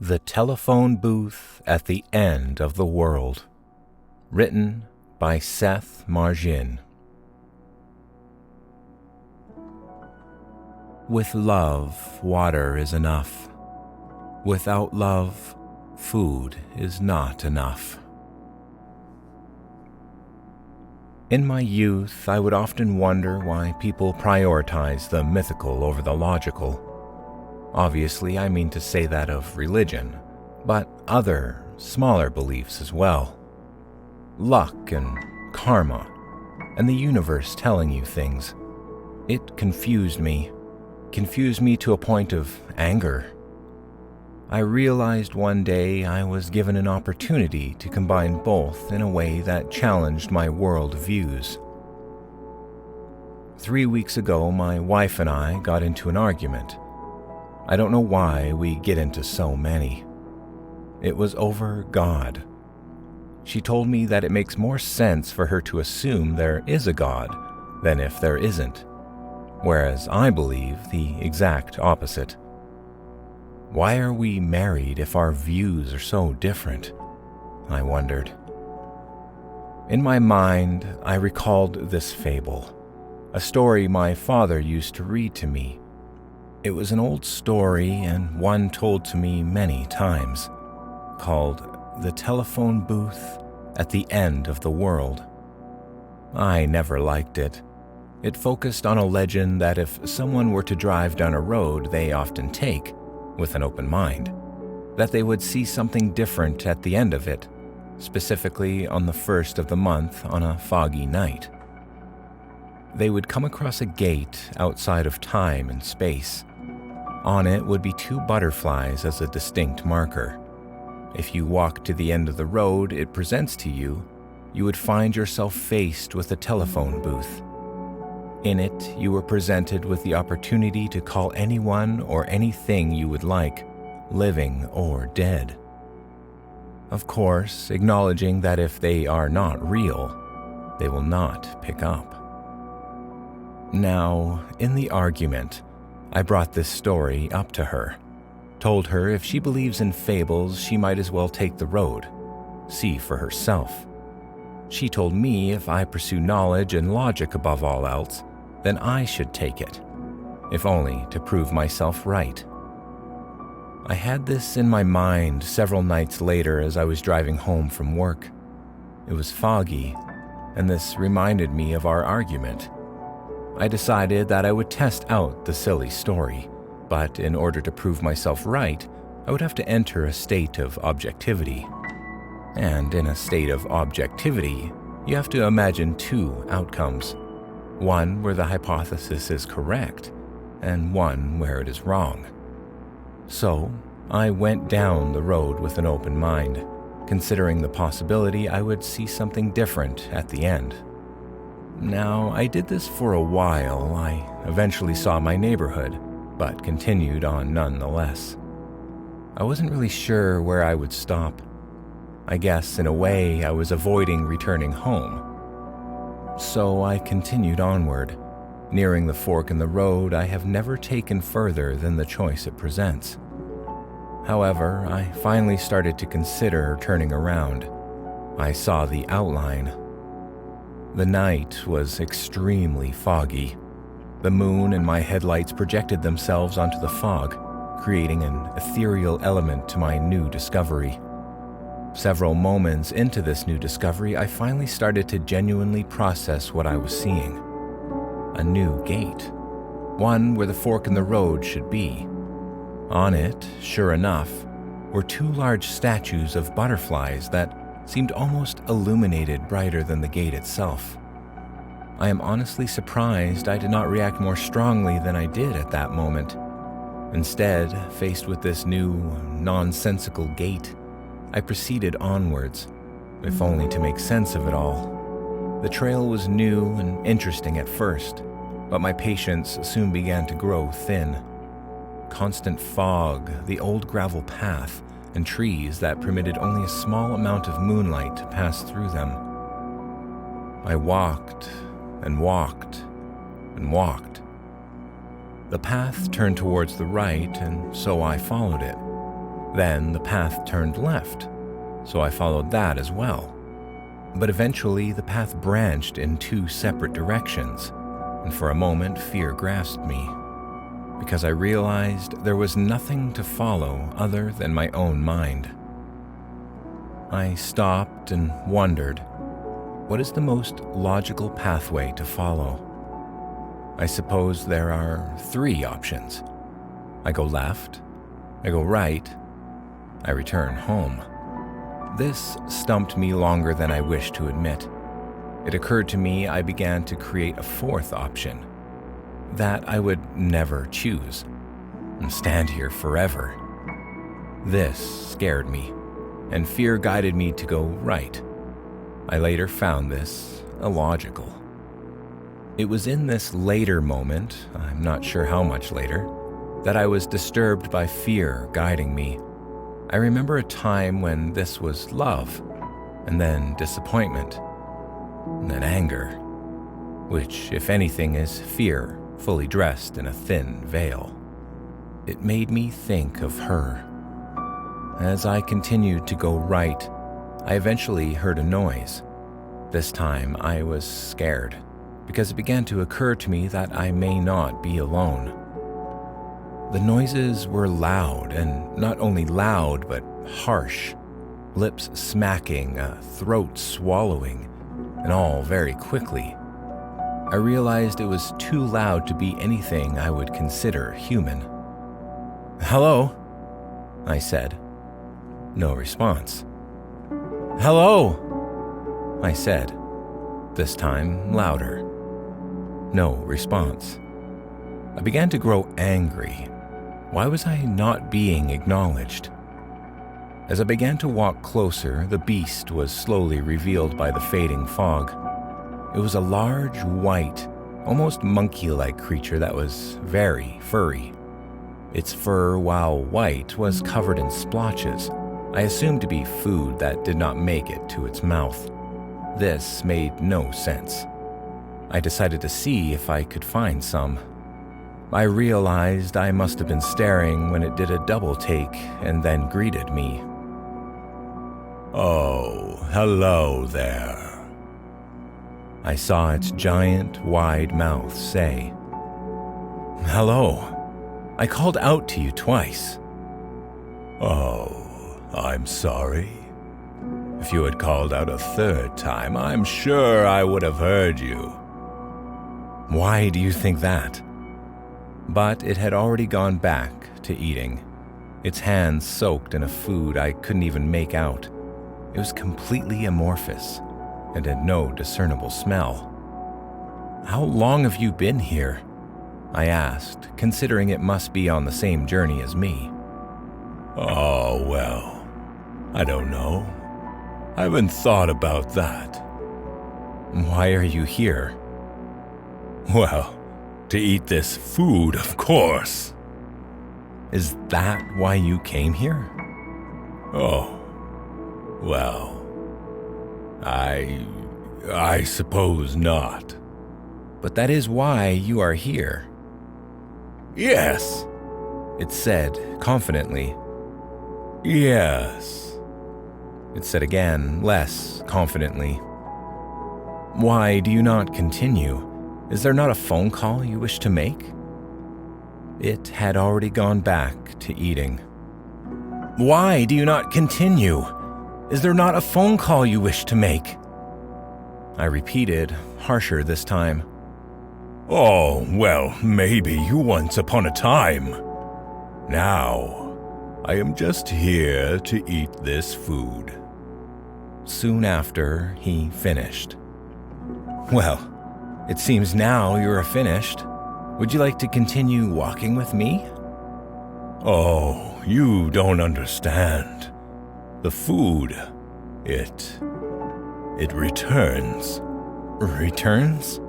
The Telephone Booth at the End of the World. Written by Seth Margin. With love, water is enough. Without love, food is not enough. In my youth, I would often wonder why people prioritize the mythical over the logical. Obviously, I mean to say that of religion, but other, smaller beliefs as well. Luck and karma, and the universe telling you things. It confused me to a point of anger. I realized one day I was given an opportunity to combine both in a way that challenged my world views. 3 weeks ago, my wife and I got into an argument. I don't know why we get into so many. It was over God. She told me that it makes more sense for her to assume there is a God than if there isn't, whereas I believe the exact opposite. Why are we married if our views are so different? I wondered. In my mind, I recalled this fable, a story my father used to read to me. It was an old story and one told to me many times, called The Telephone Booth at the End of the World. I never liked it. It focused on a legend that if someone were to drive down a road they often take, with an open mind, that they would see something different at the end of it, specifically on the first of the month on a foggy night. They would come across a gate outside of time and space. On it would be 2 butterflies as a distinct marker. If you walk to the end of the road it presents to you, you would find yourself faced with a telephone booth. In it, you were presented with the opportunity to call anyone or anything you would like, living or dead. Of course, acknowledging that if they are not real, they will not pick up. Now, in the argument, I brought this story up to her, told her if she believes in fables, she might as well take the road, see for herself. She told me if I pursue knowledge and logic above all else, then I should take it, if only to prove myself right. I had this in my mind several nights later as I was driving home from work. It was foggy, and this reminded me of our argument. I decided that I would test out the silly story, but in order to prove myself right, I would have to enter a state of objectivity. And in a state of objectivity, you have to imagine 2 outcomes. One where the hypothesis is correct, and one where it is wrong. So, I went down the road with an open mind, considering the possibility I would see something different at the end. Now, I did this for a while. I eventually saw my neighborhood, but continued on nonetheless. I wasn't really sure where I would stop. I guess, in a way, I was avoiding returning home. So I continued onward. Nearing the fork in the road, I have never taken further than the choice it presents. However, I finally started to consider turning around. I saw the outline. The night was extremely foggy. The moon and my headlights projected themselves onto the fog, creating an ethereal element to my new discovery. Several moments into this new discovery, I finally started to genuinely process what I was seeing. A new gate. One where the fork in the road should be. On it, sure enough, were 2 large statues of butterflies that seemed almost illuminated brighter than the gate itself. I am honestly surprised I did not react more strongly than I did at that moment. Instead, faced with this new, nonsensical gate, I proceeded onwards, if only to make sense of it all. The trail was new and interesting at first, but my patience soon began to grow thin. Constant fog, the old gravel path, and trees that permitted only a small amount of moonlight to pass through them. I walked and walked and walked. The path turned towards the right, and so I followed it. Then the path turned left, so I followed that as well. But eventually the path branched in two separate directions, and for a moment fear grasped me, because I realized there was nothing to follow other than my own mind. I stopped and wondered, what is the most logical pathway to follow? I suppose there are 3 options. I go left, I go right, I return home. This stumped me longer than I wished to admit. It occurred to me I began to create a 4th option, that I would never choose, and stand here forever. This scared me, and fear guided me to go right. I later found this illogical. It was in this later moment, I'm not sure how much later, that I was disturbed by fear guiding me. I remember a time when this was love, and then disappointment, and then anger, which, if anything, is fear fully dressed in a thin veil. It made me think of her. As I continued to go right, I eventually heard a noise. This time I was scared, because it began to occur to me that I may not be alone. The noises were loud, and not only loud, but harsh. Lips smacking, a throat swallowing, and all very quickly. I realized it was too loud to be anything I would consider human. "Hello?" I said. No response. "Hello?" I said, this time louder. No response. I began to grow angry. Why was I not being acknowledged? As I began to walk closer, the beast was slowly revealed by the fading fog. It was a large, white, almost monkey-like creature that was very furry. Its fur, while white, was covered in splotches, I assumed to be food that did not make it to its mouth. This made no sense. I decided to see if I could find some. I realized I must have been staring when it did a double take and then greeted me. "Oh, hello there," I saw its giant, wide mouth say. "Hello. I called out to you twice." "Oh, I'm sorry. If you had called out a 3rd time, I'm sure I would have heard you." "Why do you think that?" But it had already gone back to eating, its hands soaked in a food I couldn't even make out. It was completely amorphous and had no discernible smell. "How long have you been here?" I asked, considering it must be on the same journey as me. "Oh, well, I don't know. I haven't thought about that." "Why are you here?" "Well, to eat this food, of course." "Is that why you came here?" "Oh, well, I suppose not." "But that is why you are here." "Yes," it said confidently. "Yes," it said again, less confidently. "Why do you not continue? Is there not a phone call you wish to make?" It had already gone back to eating. "Why do you not continue? Is there not a phone call you wish to make?" I repeated, harsher this time. "Oh, well, maybe once upon a time. Now, I am just here to eat this food." Soon after, he finished. "Well, it seems now you are finished. Would you like to continue walking with me?" "Oh, you don't understand. The food, it returns." "Returns?"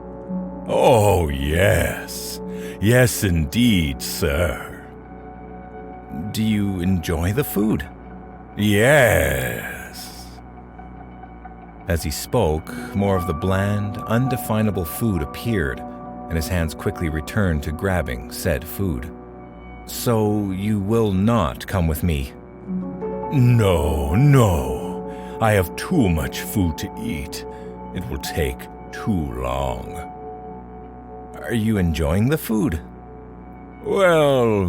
"Oh, yes. Yes, indeed, sir." "Do you enjoy the food?" "Yes." As he spoke, more of the bland, undefinable food appeared, and his hands quickly returned to grabbing said food. "So you will not come with me?" No. I have too much food to eat. It will take too long. Are you enjoying the food? Well,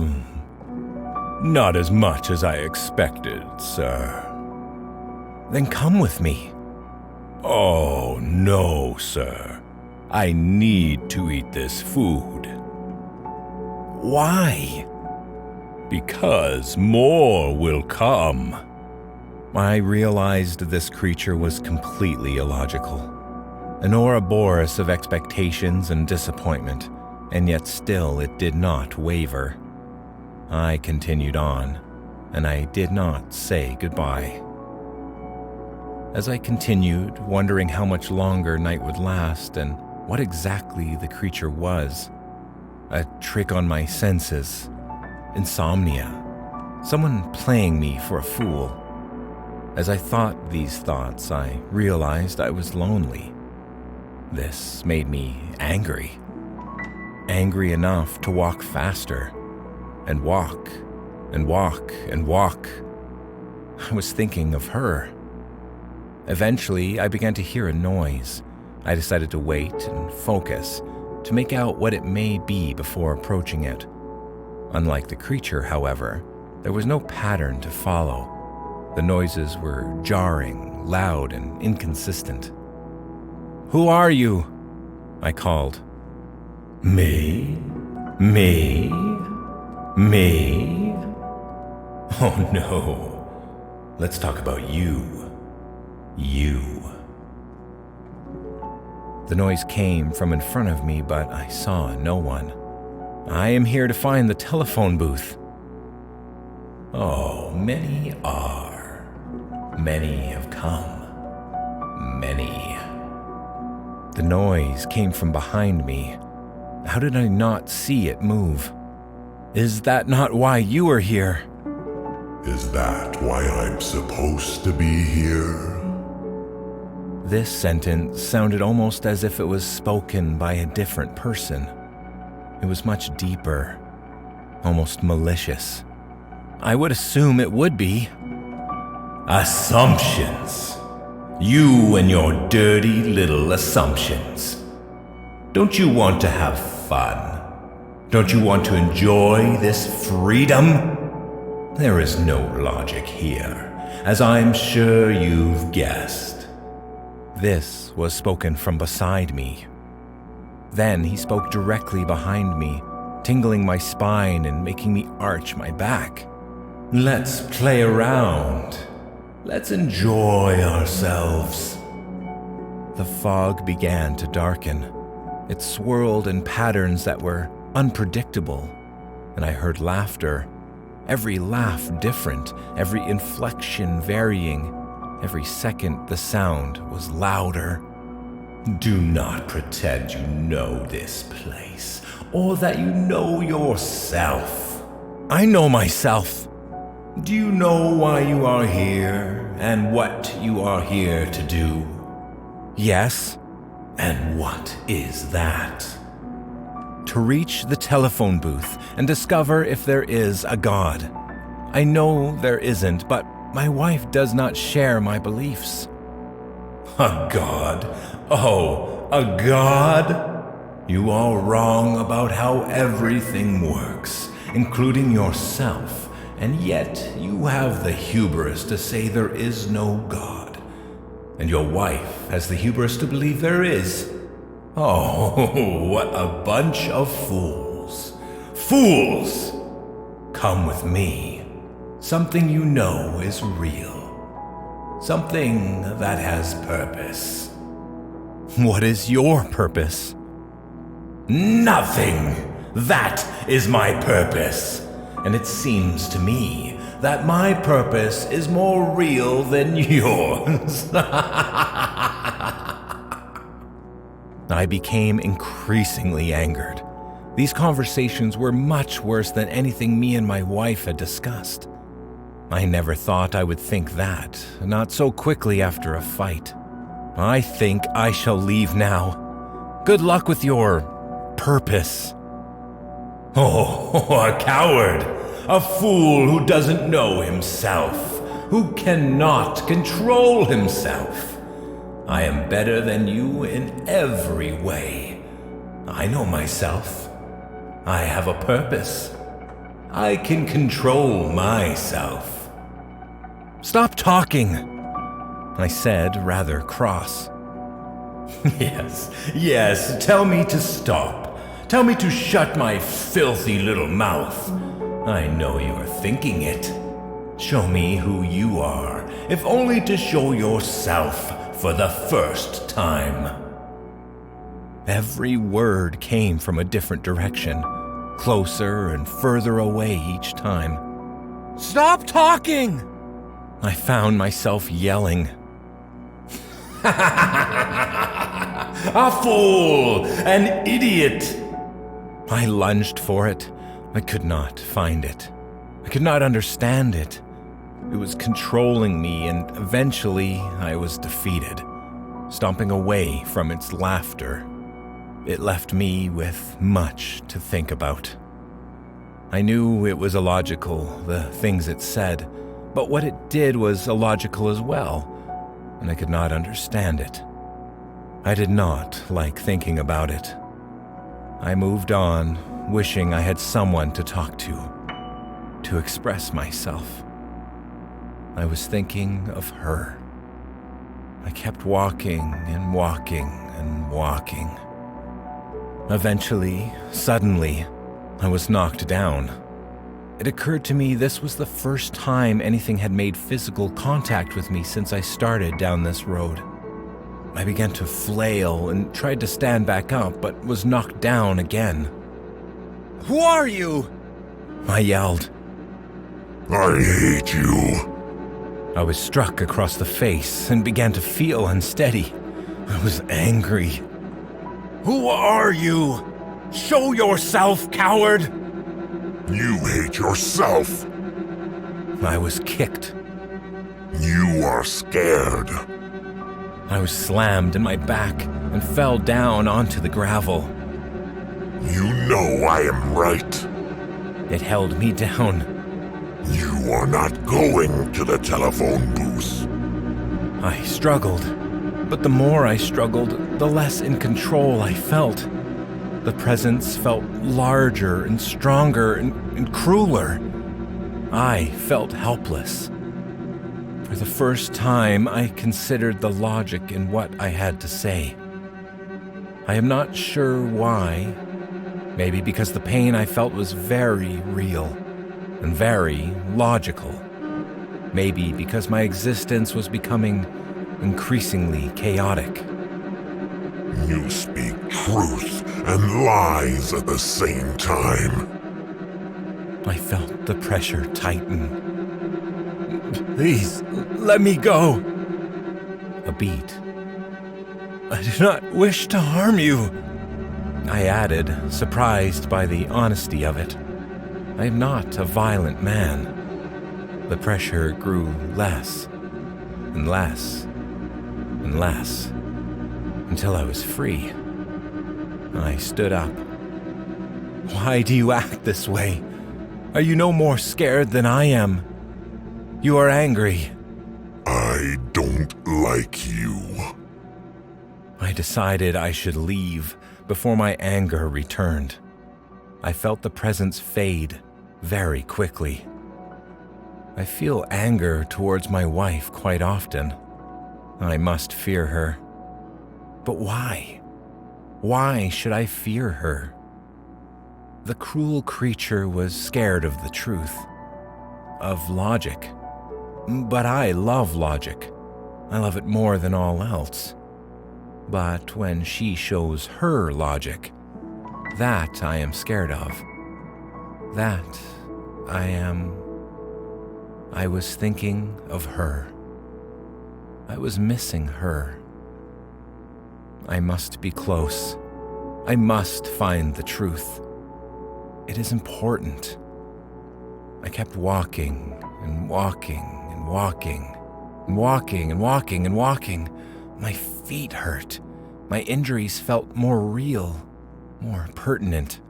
not as much as I expected, sir. Then come with me. Oh, no, sir. I need to eat this food. Why? Because more will come. I realized this creature was completely illogical. An Ouroboros of expectations and disappointment, and yet still it did not waver. I continued on, and I did not say goodbye. As I continued, wondering how much longer night would last and what exactly the creature was, a trick on my senses, insomnia, someone playing me for a fool. As I thought these thoughts, I realized I was lonely. This made me angry. Angry enough to walk faster, and walk, and walk, and walk. I was thinking of her. Eventually, I began to hear a noise. I decided to wait and focus to make out what it may be before approaching it. Unlike the creature, however, there was no pattern to follow. The noises were jarring, loud, and inconsistent. "Who are you?" I called. Me? Oh no. Let's talk about you. You. The noise came from in front of me, but I saw no one. I am here to find the telephone booth. Oh, many are. Many have come. Many. The noise came from behind me. How did I not see it move? Is that not why you are here? Is that why I'm supposed to be here? This sentence sounded almost as if it was spoken by a different person. It was much deeper, almost malicious. I would assume it would be. Assumptions. You and your dirty little assumptions. Don't you want to have fun? Don't you want to enjoy this freedom? There is no logic here, as I'm sure you've guessed. This was spoken from beside me. Then he spoke directly behind me, tingling my spine and making me arch my back. Let's play around. Let's enjoy ourselves. The fog began to darken. It swirled in patterns that were unpredictable, and I heard laughter. Every laugh different, every inflection varying. Every second the sound was louder. Do not pretend you know this place, or that you know yourself. I know myself. Do you know why you are here, and what you are here to do? Yes. And what is that? To reach the telephone booth and discover if there is a God. I know there isn't, but my wife does not share my beliefs. A God? Oh, a God? You are wrong about how everything works, including yourself, and yet you have the hubris to say there is no God. And your wife has the hubris to believe there is. Oh, what a bunch of fools. Fools! Come with me. Something you know is real. Something that has purpose. What is your purpose? Nothing. That is my purpose. And it seems to me that my purpose is more real than yours. I became increasingly angered. These conversations were much worse than anything me and my wife had discussed. I never thought I would think that, not so quickly after a fight. I think I shall leave now. Good luck with your purpose. Oh, a coward! A fool who doesn't know himself, who cannot control himself. I am better than you in every way. I know myself. I have a purpose. I can control myself." "Stop talking," I said, rather cross. Yes, tell me to stop. Tell me to shut my filthy little mouth. I know you're thinking it. Show me who you are, if only to show yourself for the first time." Every word came from a different direction, closer and further away each time. "Stop talking!" I found myself yelling. "A fool! An idiot!" I lunged for it. I could not find it. I could not understand it. It was controlling me, and eventually I was defeated, stomping away from its laughter. It left me with much to think about. I knew it was illogical, the things it said, but what it did was illogical as well, and I could not understand it. I did not like thinking about it. I moved on, wishing I had someone to talk to express myself. I was thinking of her. I kept walking and walking and walking. Eventually, suddenly, I was knocked down. It occurred to me this was the first time anything had made physical contact with me since I started down this road. I began to flail and tried to stand back up, but was knocked down again. "Who are you?" I yelled. I hate you. I was struck across the face and began to feel unsteady. I was angry. "Who are you? Show yourself, coward!" You hate yourself. I was kicked. You are scared. I was slammed in my back and fell down onto the gravel. You know I am right. It held me down. You are not going to the telephone booth. I struggled, but the more I struggled, the less in control I felt. The presence felt larger and stronger and crueler. I felt helpless. For the first time, I considered the logic in what I had to say. I am not sure why. Maybe because the pain I felt was very real and very logical. Maybe because my existence was becoming increasingly chaotic. You speak truth and lies at the same time. I felt the pressure tighten. "Please, let me go." A beat. "I do not wish to harm you," I added, surprised by the honesty of it. I am not a violent man. The pressure grew less and less and less until I was free. I stood up. "Why do you act this way? Are you no more scared than I am? You are angry." I don't like you. I decided I should leave before my anger returned. I felt the presence fade very quickly. I feel anger towards my wife quite often. I must fear her. But why? Why should I fear her? The cruel creature was scared of the truth, of logic. But I love logic. I love it more than all else. But when she shows her logic, that I am scared of. That I was thinking of her. I was missing her. I must be close. I must find the truth. It is important. I kept walking and walking and walking and walking and walking and walking. My feet hurt. My injuries felt more real, more pertinent.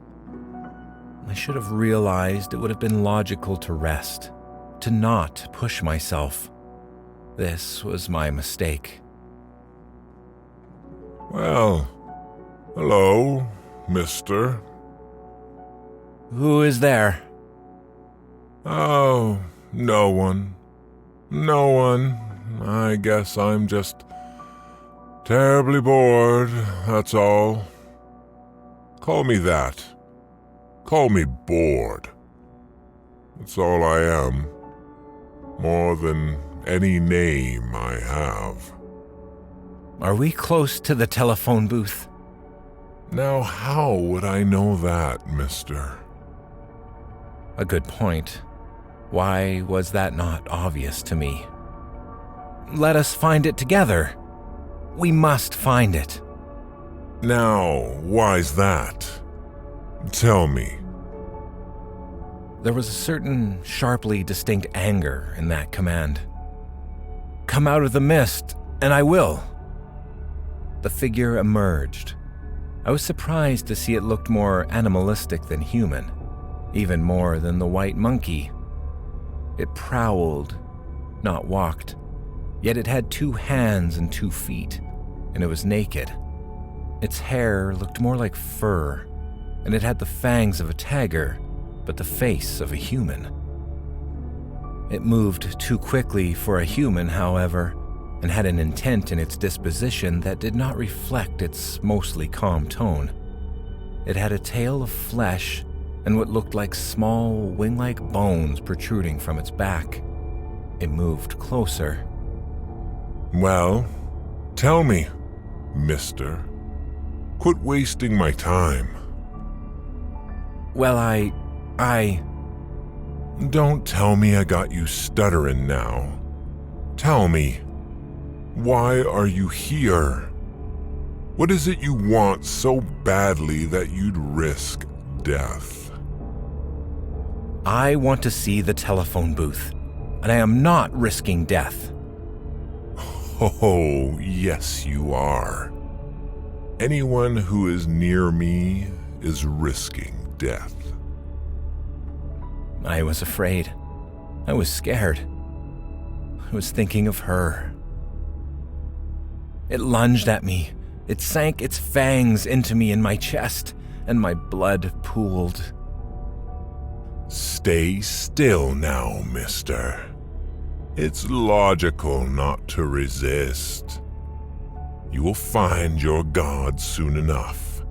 I should have realized it would have been logical to rest, to not push myself. This was my mistake. Well, hello, mister. Who is there? Oh, no one. No one. I guess I'm just terribly bored, that's all. Call me that. Call me bored. That's all I am. More than any name I have. Are we close to the telephone booth? Now, how would I know that, mister? A good point. Why was that not obvious to me? Let us find it together. We must find it. Now, why's that? Tell me. There was a certain sharply distinct anger in that command. Come out of the mist, and I will. The figure emerged. I was surprised to see it looked more animalistic than human, even more than the white monkey. It prowled, not walked, yet it had 2 hands and 2 feet, and it was naked. Its hair looked more like fur, and it had the fangs of a tiger, but the face of a human. It moved too quickly for a human, however, and had an intent in its disposition that did not reflect its mostly calm tone. It had a tail of flesh and what looked like small wing-like bones protruding from its back. It moved closer. Well, tell me, mister. Quit wasting my time. Well, I... Don't tell me I got you stuttering now. Tell me, why are you here? What is it you want so badly that you'd risk death? I want to see the telephone booth, and I am not risking death. Oh, yes you are. Anyone who is near me is risking death. I was afraid. I was scared. I was thinking of her. It lunged at me. It sank its fangs into me in my chest, and my blood pooled. Stay still now, mister. It's logical not to resist. You will find your God soon enough.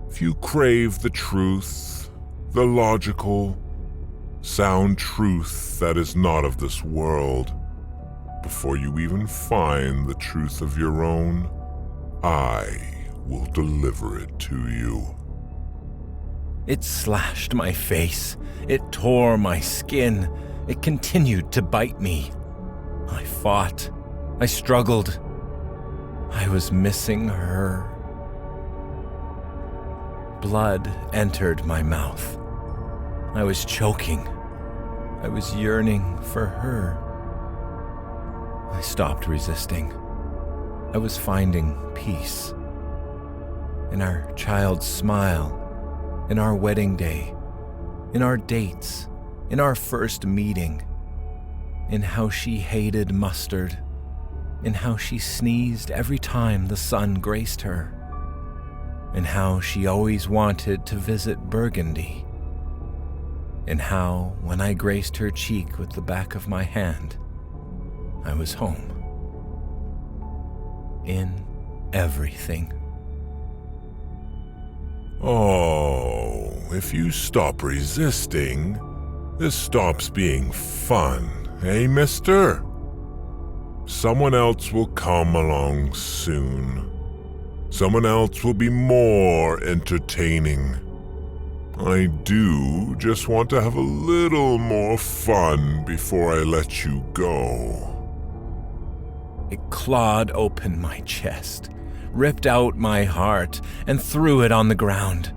If you crave the truth, the logical, sound truth that is not of this world, before you even find the truth of your own, I will deliver it to you. It slashed my face. It tore my skin. It continued to bite me. I fought. I struggled. I was missing her. Blood entered my mouth. I was choking. I was yearning for her. I stopped resisting. I was finding peace. In our child's smile, in our wedding day, in our dates, in our first meeting, in how she hated mustard, in how she sneezed every time the sun graced her, in how she always wanted to visit Burgundy, in how, when I graced her cheek with the back of my hand, I was home. In everything. Oh, if you stop resisting, this stops being fun, eh, mister? Someone else will come along soon. Someone else will be more entertaining. I do just want to have a little more fun before I let you go. It clawed open my chest, ripped out my heart, and threw it on the ground.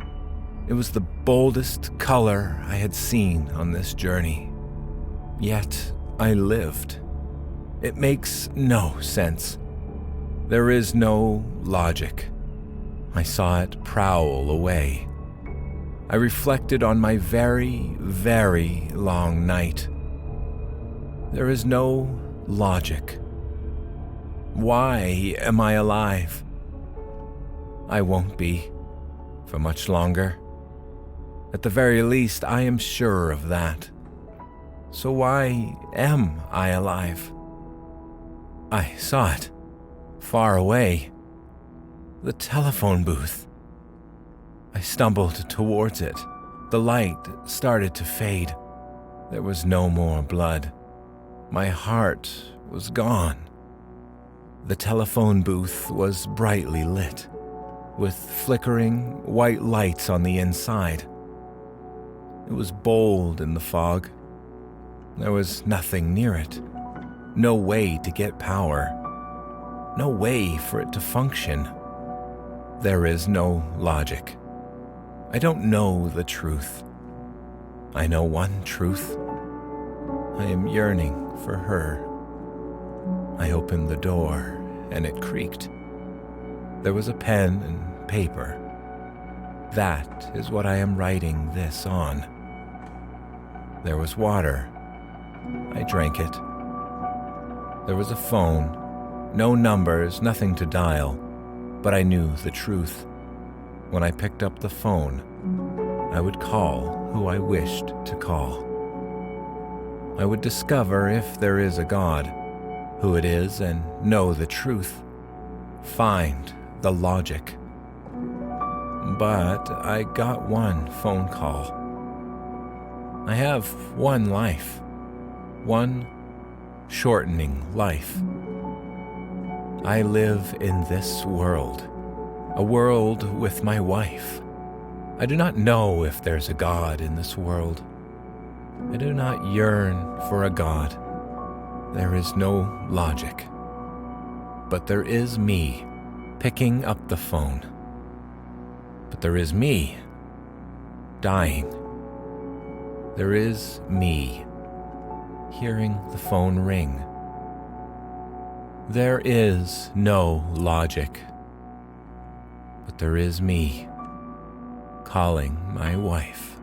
It was the boldest color I had seen on this journey. Yet I lived. It makes no sense. There is no logic. I saw it prowl away. I reflected on my very, very long night. There is no logic Why am I alive? I won't be for much longer. At the very least, I am sure of that. So why am I alive? I saw it, far away. The telephone booth. I stumbled towards it. The light started to fade. There was no more blood. My heart was gone. The telephone booth was brightly lit, with flickering white lights on the inside. It was bold in the fog. There was nothing near it. No way to get power. No way for it to function. There is no logic. I don't know the truth. I know one truth. I am yearning for her. I opened the door and it creaked. There was a pen and paper. That is what I am writing this on. There was water. I drank it. There was a phone. No numbers, nothing to dial. But I knew the truth. When I picked up the phone, I would call who I wished to call. I would discover if there is a God, who it is, and know the truth. Find the logic. But I got one phone call. I have one life. One shortening life. I live in this world. A world with my wife. I do not know if there's a God in this world. I do not yearn for a God. There is no logic. But there is me picking up the phone. But there is me dying. There is me hearing the phone ring. There is no logic. But there is me calling my wife.